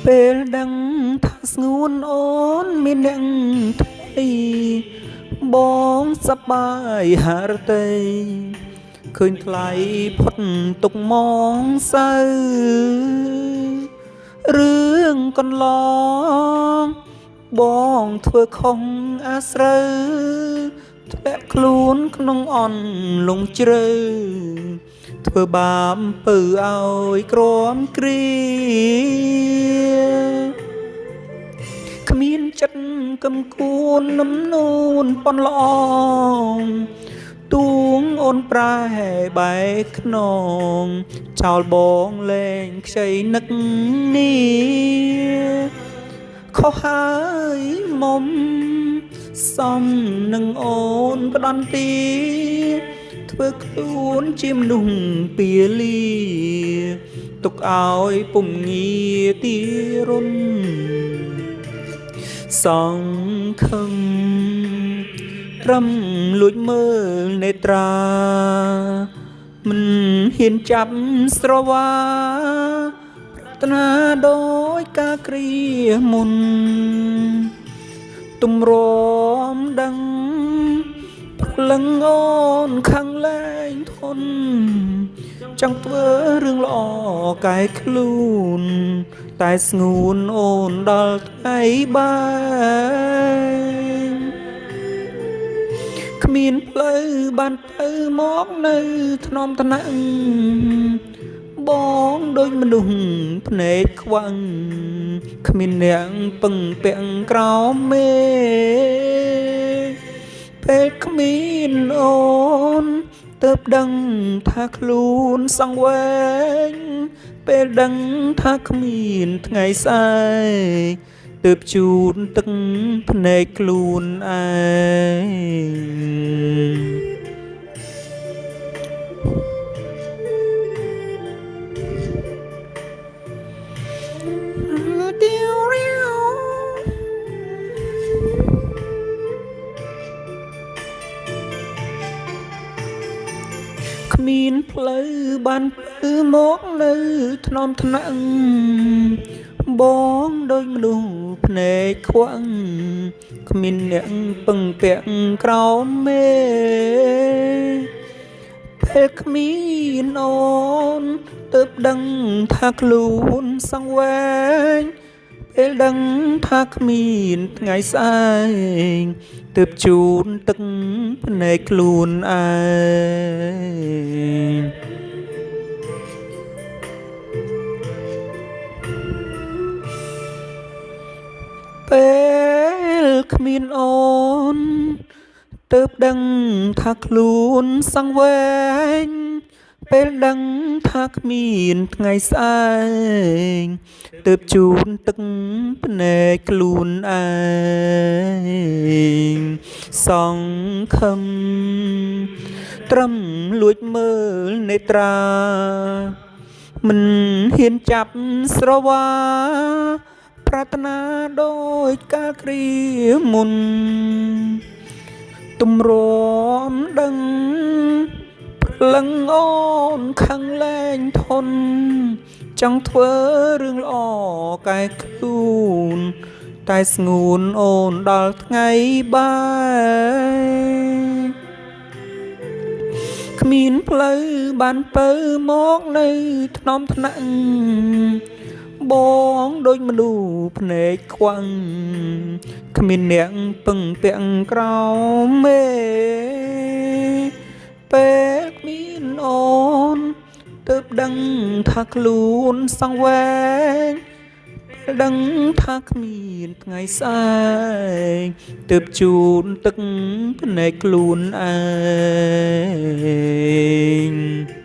ពេលដឹងថាស្ងួនអូនមានអ្នកថ្មីបងសប្បាយហារតីឃើញថ្លៃផុតទុកមកសៅរឿងកន្លងបងធ្វើខុសអាស្រូវធ្លាក់ខ្លួនក្នុងអន់លងជ្រៅធ្វើបាបពើឲ្យក្រំគ្រាគ្មានចិត្តកំគួននំនូនប៉ុនល្អទួងអូនប្រែបែកខ្នងចោលបងលែងខ្ចីនឹកនេះខុសហើយមុំសំនឹងអូនផ្ដន់ទីធ្វើខ្លួនជាមនុស្សពាលីទុកឲ្យពុំងារទីរុនសង្ឃឹមត្រឹមលួចមើលនេត្រាមិនហ៊ានចាប់ស្រវាប្រាថ្នាដោយការគ្រាមុនទំរំដឹងព្រលឹងអូនខាងលែងធន់ចង់ធ្វើរឿងល្អកែខ្លួនតែស្ងួនអូនដល់ថ្ងៃបាយគ្មានផ្លូវបានទៅមកនៅថ្នមថ្នាក់បងដូចមនុស្សភ្នែកខ្វាំងគ្មានអ្នកពឹងពាក់ក្រោមមេពេលគ្មានអូនទើបដឹងថាខ្លួនសង្វេងពេលដឹងថាគ្មានថ្ងៃស្អែកទើបជូនទឹកភ្នែកខ្លួនឯងគ្មានផ្លូវបានទៅមកនៅថ្នមថ្នាក់បងដូចមនុស្សភ្នែកខ្វាំងគ្មានអ្នកពឹងពាក់ក្រោមមេពេលគ្មានអូនទើបដឹងថាខ្លួនសង្វេងពេលដឹងថាគ្មានថ្ងៃស្អែកទើបជូនទឹកភ្នែកខ្លួនឯងពេលគ្មានអូនទើបដឹងថាខ្លួនសង្វេងពេលដឹងថាគ្មានថ្ងៃស្អែកទើបជូនទឹកភ្នែកខ្លួនឯងសង្ឃឹមត្រឹមលួចមើលនេត្រាមិនហ៊ានចាប់ស្រវាប្រាថ្នាដោយកាលគ្រាមុនទំរំដឹងព្រលឹងអូនខាងលែងធន់ចង់ធ្វើរឿងល្អកែខ្លួនតែស្ងួនអូនដល់ថ្ងៃបាយគ្មានផ្លូវបានទៅមកនៅថ្នមថ្នាក់បងដូចមនុស្សភ្នែកខ្វាំងគ្មានអ្នកពឹងពាក់ក្រោមមេពេលគ្មានអូនទើបដឹងថាខ្លួនសង្វេងពេលដឹងថាគ្មានថ្ងៃស្អែកទើបជូនទឹកភ្នែកខ្លួនឯង